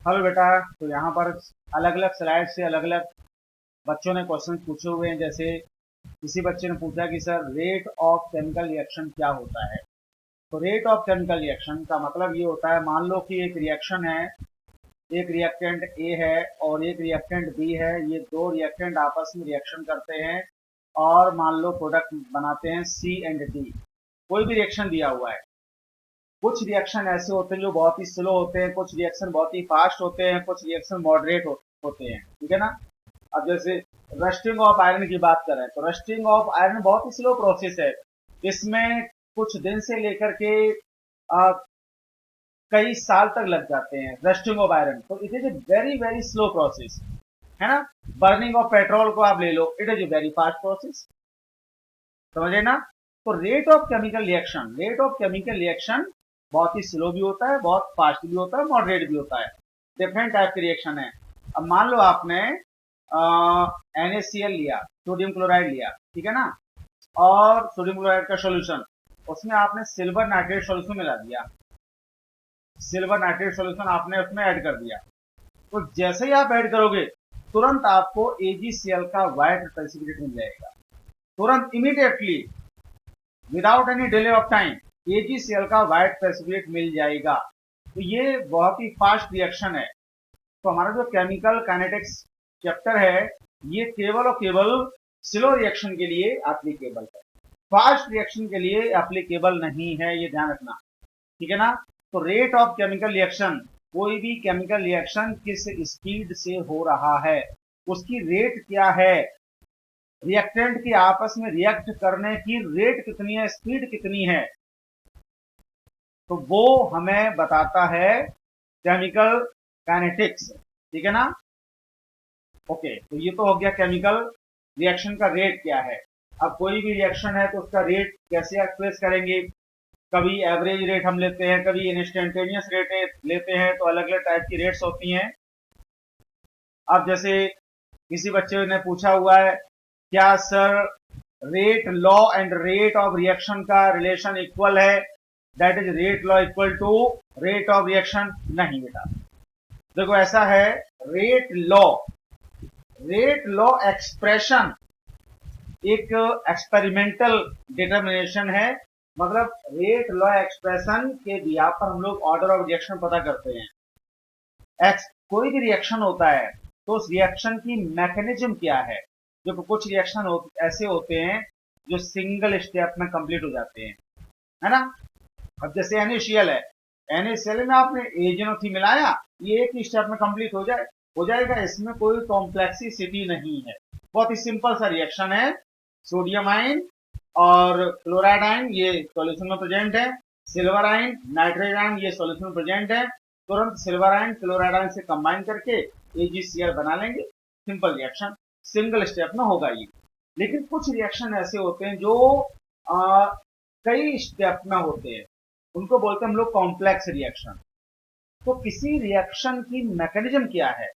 Hello बेटा। तो यहाँ पर अलग अलग स्लाइड से अलग अलग बच्चों ने क्वेश्चन पूछे हुए हैं। जैसे किसी बच्चे ने पूछा कि sir rate of chemical reaction क्या होता है। तो रेट ऑफ केमिकल रिएक्शन का मतलब ये होता है, मान लो कि एक रिएक्शन है, एक रिएक्टेंट ए है और एक रिएक्टेंट बी है। ये दो रिएक्टेंट आपस में रिएक्शन करते हैं और मान लो प्रोडक्ट बनाते हैं सी एंड डी। कोई भी रिएक्शन दिया हुआ है। कुछ रिएक्शन ऐसे होते हैं जो बहुत ही स्लो होते हैं, कुछ रिएक्शन बहुत ही फास्ट होते हैं, कुछ रिएक्शन मॉडरेट होते हैं। ठीक है ना। अब जैसे रस्टिंग ऑफ आयरन की बात करें तो रस्टिंग ऑफ आयरन बहुत ही स्लो प्रोसेस है। इसमें कुछ दिन से लेकर के कई साल तक लग जाते हैं रस्टिंग ऑफ आयरन। तो it is a very very slow process, है ना। बर्निंग ऑफ पेट्रोल को आप ले लो, it is a very fast process. समझे ना। तो रेट ऑफ केमिकल रिएक्शन बहुत ही स्लो भी होता है, बहुत फास्ट भी होता है, मॉडरेट भी होता है। डिफरेंट टाइप के रिएक्शन है। अब मान लो आपने NaCl लिया, सोडियम क्लोराइड लिया, ठीक है ना। और सोडियम क्लोराइड का सॉल्यूशन, उसमें आपने सिल्वर नाइट्रेट सॉल्यूशन मिला दिया। सिल्वर नाइट्रेट सॉल्यूशन आपने उसमें ऐड कर दिया। तो जैसे ही आप ऐड करोगे तुरंत आपको AgCl का व्हाइट प्रेसिपिटेट मिल जाएगा। तुरंत immediately, without any delay of time, AgCl का व्हाइट प्रेसिपिटेट मिल जाएगा। तो ये बहुत ही फास्ट रिएक्शन है। तो हमारा जो केमिकल काइनेटिक्स चैप्टर है, ये केवल और केवल स्लो रिएक्शन के लिए एप्लीकेबल है, फास्ट रिएक्शन के लिए एप्लीकेबल नहीं है, ये ध्यान रखना। ठीक है ना। तो रेट ऑफ केमिकल रिएक्शन, कोई भी केमिकल रिएक्शन किस स्पीड से हो रहा है, उसकी रेट क्या है, रिएक्टेंट के आपस में रिएक्ट करने की रेट कितनी है, स्पीड कितनी है, तो वो हमें बताता है केमिकल काइनेटिक्स। ठीक है ना। ओके, तो ये तो हो गया केमिकल रिएक्शन का रेट क्या है। अब कोई भी रिएक्शन है तो उसका रेट कैसे एक्सप्रेस करेंगे। कभी एवरेज रेट हम लेते हैं, कभी इंस्टेंटेनियस रेट लेते हैं, तो अलग अलग टाइप की रेट्स होती हैं। अब जैसे किसी बच्चे ने पूछा हुआ है, क्या sir rate law and rate of reaction का रिलेशन इक्वल है, that is rate law equal to rate of reaction? नहीं बेटा, देखो ऐसा है, रेट लॉ एक्सप्रेशन एक एक्सपेरिमेंटल डिटर्मिनेशन है। मतलब रेट लॉ एक्सप्रेशन के बिहाफ पर हम लोग ऑर्डर ऑफ रिएक्शन पता करते हैं। कोई भी रिएक्शन होता है तो उस रिएक्शन की मैकेनिज्म क्या है। जो कुछ रिएक्शन ऐसे होते हैं जो सिंगल स्टेप में कंप्लीट हो जाते हैं, है ना। अब जैसे NaCl है, NaCl में आपने एजेनोथी मिलाया, ये एक ही स्टेप में कंप्लीट हो जाएगा। इसमें कोई कॉम्प्लेक्सिसिटी नहीं है, बहुत ही सिंपल सा रिएक्शन है। सोडियम आयन और क्लोराइड आयन ये सॉल्यूशन में प्रेजेंट है, सिल्वर आयन नाइट्रेट आयन ये सॉल्यूशन में प्रेजेंट है। तुरंत सिल्वर आयन क्लोराइड आयन से कंबाइन करके AgCl बना लेंगे। सिंपल रिएक्शन, सिंगल स्टेप में होगा ये। लेकिन कुछ रिएक्शन ऐसे होते हैं जो कई स्टेप में होते हैं, उनको बोलते हैं हम लोग कॉम्प्लेक्स रिएक्शन। तो किसी रिएक्शन की मैकेनिज्म क्या है,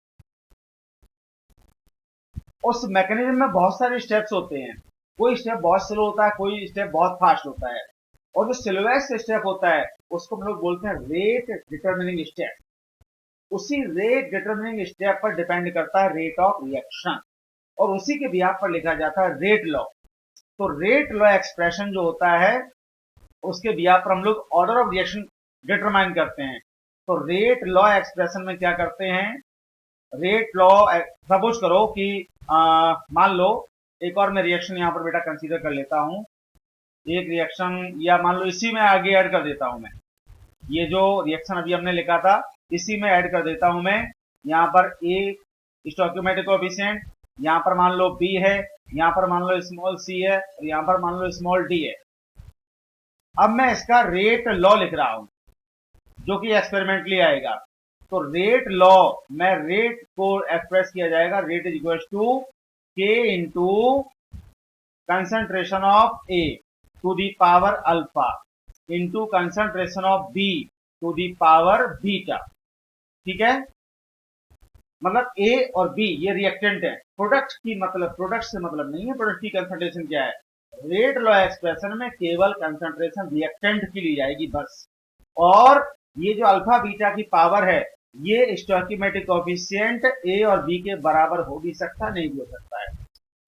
उस मैकेनिज्म में बहुत सारे स्टेप्स होते हैं। कोई स्टेप बहुत स्लो होता है, कोई स्टेप बहुत फास्ट होता है। और जो स्लोएस्ट स्टेप होता है उसको हम लोग बोलते हैं रेट डिटर्मिनिंग स्टेप। उसी रेट डिटर्मिनिंग स्टेप पर डिपेंड करता है रेट ऑफ रिएक्शन, और उसी के बिहाफ पर लिखा जाता है रेट लॉ। तो रेट लॉ एक्सप्रेशन जो होता है उसके बिहाफ पर हम लोग ऑर्डर ऑफ रिएक्शन डिटरमाइन करते हैं। तो रेट लॉ एक्सप्रेशन में क्या करते हैं, रेट लॉ, सपोज करो कि मान लो एक और मैं रिएक्शन यहां पर बेटा कंसीडर कर लेता हूं। एक रिएक्शन, या मान लो इसी में आगे ऐड कर देता हूं मैं, ये जो रिएक्शन अभी हमने लिखा था इसी में ऐड कर देता हूं मैं। यहां पर A स्टोइकियोमेट्रिक कोएफिशिएंट, यहां पर मान लो B है, यहां पर मान लो स्मॉल c है, और यहां पर मान लो स्मॉल d है। अब मैं इसका रेट लॉ लिख रहा हूं जो कि एक्सपेरिमेंटली आएगा। तो रेट लॉ में रेट को एक्सप्रेस किया जाएगा, rate is equal to K into concentration of A to the power alpha into concentration of B to the power beta. ठीक है। मतलब A और B ये रिएक्टेंट है। प्रोडक्ट से मतलब नहीं है, प्रोडक्ट की कंसंट्रेशन क्या है। रेट लॉ एक्सप्रेशन में केवल कंसंट्रेशन रिएक्टेंट की ली जाएगी बस। और ये जो अल्फा बीटा की पावर है ये स्टोइकियोमेट्रिक कोएफिशिएंट ए और बी के बराबर हो भी सकता, नहीं भी हो सकता है।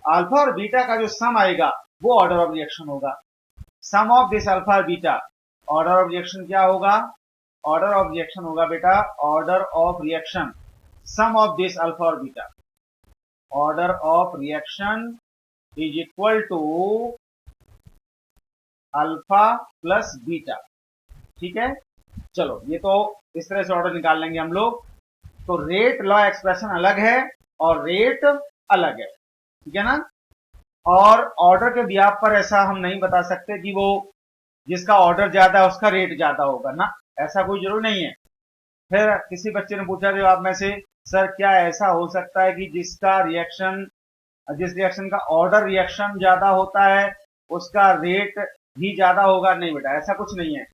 अल्फा और बीटा का जो सम आएगा वो ऑर्डर ऑफ रिएक्शन होगा। सम ऑफ दिस अल्फा और बीटा, ऑर्डर ऑफ रिएक्शन क्या होगा? ऑर्डर ऑफ रिएक्शन होगा बेटा, order of reaction sum of this alpha और beta, order of reaction is equal to alpha plus beta. ठीक है, चलो ये तो इस तरह से ऑर्डर निकाल लेंगे हम लोग। तो रेट लॉ एक्सप्रेशन अलग है और रेट अलग है, ठीक है ना। और ऑर्डर के ब्याह पर ऐसा हम नहीं बता सकते कि वो जिसका ऑर्डर ज्यादा है उसका रेट ज्यादा होगा ना, ऐसा कोई जरूर नहीं है। फिर किसी बच्चे ने पूछा जवाब में से, सर क्या ऐसा हो सकता है कि जिस रिएक्शन का ऑर्डर रिएक्शन ज्यादा होता है उसका रेट भी ज्यादा होगा? नहीं बेटा, ऐसा कुछ नहीं है।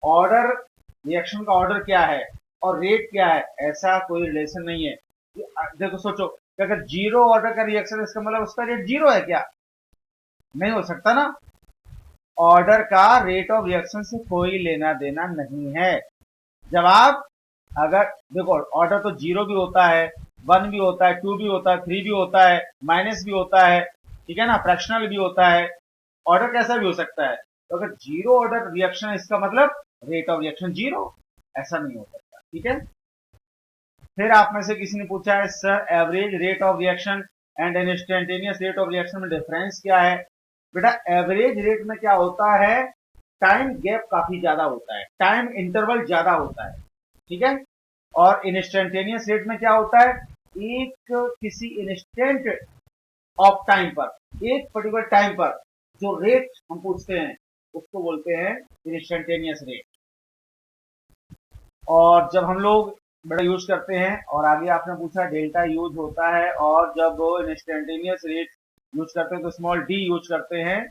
ऑर्डर रिएक्शन का ऑर्डर क्या है और रेट क्या है, ऐसा कोई रिलेशन नहीं है। देखो सोचो कि अगर जीरो ऑर्डर का रिएक्शन, इसका मतलब उसका रेट जीरो है क्या? नहीं हो सकता ना। ऑर्डर का रेट ऑफ रिएक्शन से कोई लेना देना नहीं है। जवाब, अगर देखो ऑर्डर तो जीरो भी होता है, 1 भी होता है, 2 भी होता है, 3 भी होता है, माइनस भी होता है, ठीक है ना, फ्रैक्शनल भी होता है, ऑर्डर कैसा भी हो सकता है। तो अगर जीरो ऑर्डर रिएक्शन, इसका मतलब रेट ऑफ रिएक्शन जीरो, ऐसा नहीं हो सकता, ठीक है। फिर आप में से किसी ने पूछा है, sir average rate of reaction and instantaneous rate of reaction में डिफरेंस क्या है? बेटा एवरेज रेट में क्या होता है, टाइम गैप काफी ज्यादा होता है, टाइम इंटरवल ज्यादा होता है, ठीक है। और इंस्टेंटेनियस रेट में क्या होता है, एक किसी इंस्टेंट ऑफ टाइम पर, एक पर्टिकुलर टाइम पर जो रेट हम पूछते हैं उसको बोलते हैं इंस्टेंटेनियस रेट। और जब हम लोग बड़ा यूज करते हैं, और आगे आपने पूछा डेल्टा यूज होता है, और जब इंस्टेंटेनियस रेट यूज करते हैं तो स्मॉल डी यूज करते हैं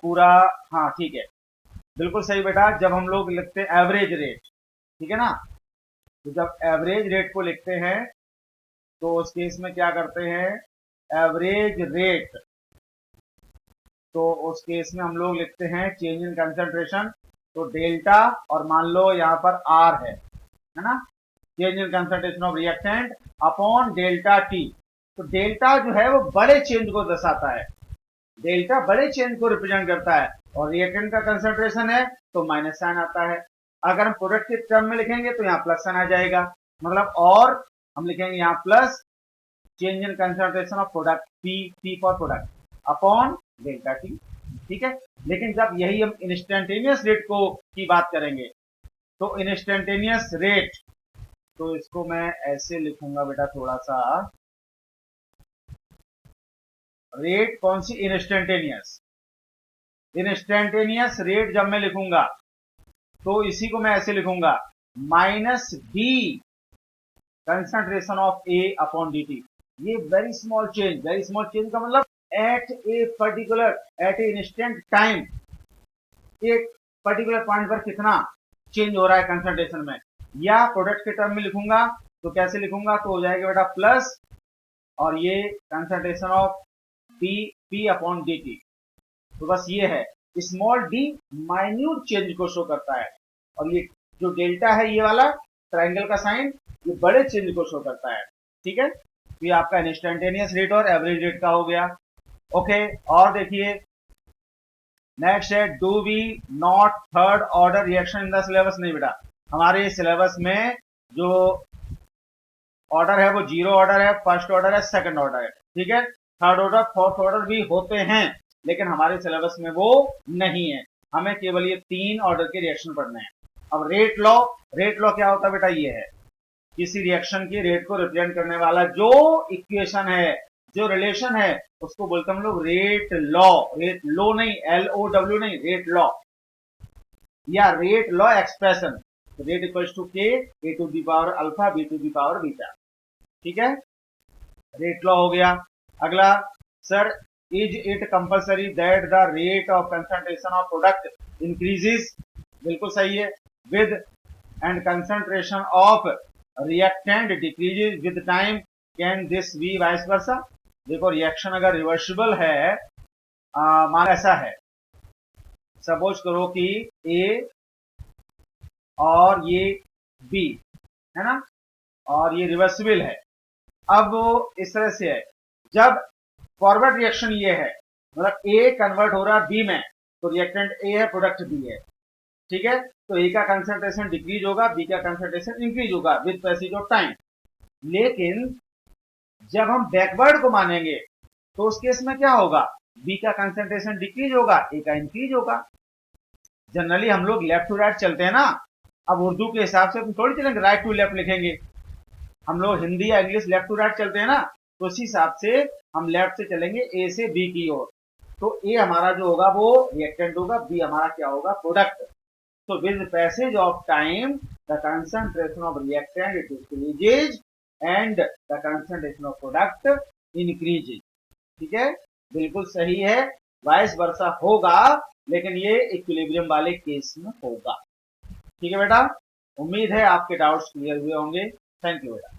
पूरा। हाँ ठीक है, बिल्कुल सही बेटा। जब हम लोग लिखते हैं एवरेज रेट, ठीक है ना, तो जब एवरेज रेट को लिखते हैं तो उस केस में क्या करते हैं, एवरेज रेट, तो उस केस में हम लोग लिखते हैं चेंज इन कंसंट्रेशन, तो डेल्टा, और मान लो यहाँ पर आर है ना, change in concentration of reactant upon delta T. तो डेल्टा जो है वो बड़े चेंज को दर्शाता है, डेल्टा बड़े चेंज को रिप्रेजेंट करता है, और रिएक्टेंट का कंसंट्रेशन है तो माइनस साइन आता है। अगर हम प्रोडक्ट के टर्म में लिखेंगे तो यहाँ प्लस साइन आ जाएगा, मतलब, और हम लिखेंगे यहाँ plus change in concentration of product, P for product, upon delta T, ठीक है। लेकिन जब यही हम इंस्टेंटेनियस रेट को की बात करेंगे, तो इंस्टेंटेनियस रेट, तो इसको मैं ऐसे लिखूंगा बेटा, थोड़ा सा रेट कौन सी, इंस्टेंटेनियस, इंस्टेंटेनियस रेट जब मैं लिखूंगा तो इसी को मैं ऐसे लिखूंगा, minus D concentration of A upon D T. ये very small change, very small change का मतलब at a particular, at a instant time, एक पर्टिकुलर पॉइंट पर कितना चेंज हो रहा है कंसंट्रेशन में। या प्रोडक्ट के टर्म में लिखूंगा तो कैसे लिखूंगा, तो हो जाएगा बेटा प्लस, और ये concentration of P upon D T. तो बस ये है, स्मॉल डी माइन्यूट चेंज को शो करता है, और ये जो डेल्टा है, ये वाला ट्राइंगल का साइन, ये बड़े चेंज को शो करता है, ठीक है। तो ये आपका इंस्टेंटेनियस रेट और एवरेज रेट का हो गया। ओके, और देखिए नेक्स्ट है, do we not third order reaction in the syllabus? नहीं बेटा, हमारे सिलेबस में जो ऑर्डर है वो जीरो ऑर्डर है, फर्स्ट ऑर्डर है, सेकंड ऑर्डर है, ठीक है। थर्ड ऑर्डर फोर्थ ऑर्डर भी होते हैं, लेकिन हमारे सिलेबस में वो नहीं है, हमें केवल ये 3 ऑर्डर के रिएक्शन पढ़ने हैं। अब रेट लॉ, रेट लॉ क्या होता है बेटा, ये है किसी रिएक्शन के रेट को रिप्रेजेंट करने वाला जो इक्वेशन है, जो रिलेशन है, उसको बोलते हैं हम लोग रेट लॉ। रेट लॉ नहीं, LOW नहीं, रेट लॉ या rate law expression. Rate equals to K A to the power alpha B to the power beta, ठीक है, रेट लॉ हो गया। अगला, sir is it compulsory that the rate of concentration of product increases? बिल्कुल सही है। With and concentration of reactant decreases with time, can this be vice versa? देखो reaction अगर रिवर्सिबल है, मान ऐसा है, सपोज करो कि ए और ये बी है ना, और ये रिवर्सिबल है। अब वो इस तरह से है, जब फॉरवर्ड रिएक्शन ये है, मतलब ए कन्वर्ट हो रहा है बी में, तो रिएक्टेंट ए है, प्रोडक्ट बी है, ठीक है, तो ए का कंसंट्रेशन डिक्रीज होगा, बी का कंसंट्रेशन इंक्रीज होगा विद पैसेज ऑफ टाइम। लेकिन जब हम बैकवर्ड को मानेंगे तो उस केस में क्या होगा, बी का कंसंट्रेशन डिक्रीज होगा, ए का इंक्रीज होगा। जनरली हम लोग लेफ्ट टू राइट चलते हैं ना, अब उर्दू के हिसाब से थोड़ी चलेंगे राइट टू लेफ्ट लिखेंगे, हम लोग हिंदी या इंग्लिश लेफ्ट टू राइट चलते हैं ना, तो उसी हिसाब से हम लेफ्ट से चलेंगे ए से बी की ओर। तो ए हमारा जो होगा वो रिएक्टेंट होगा, बी हमारा क्या होगा, प्रोडक्ट। तो with passage of time the concentration of reactant decreases and the concentration of product increases. ठीक है, बिल्कुल सही है, वाइस वर्सा होगा, लेकिन ये इक्विलिब्रियम वाले केस में होगा। ठीक है बेटा, उम्मीद है आपके डाउट्स क्लियर हुए होंगे। थैंक यू बेटा।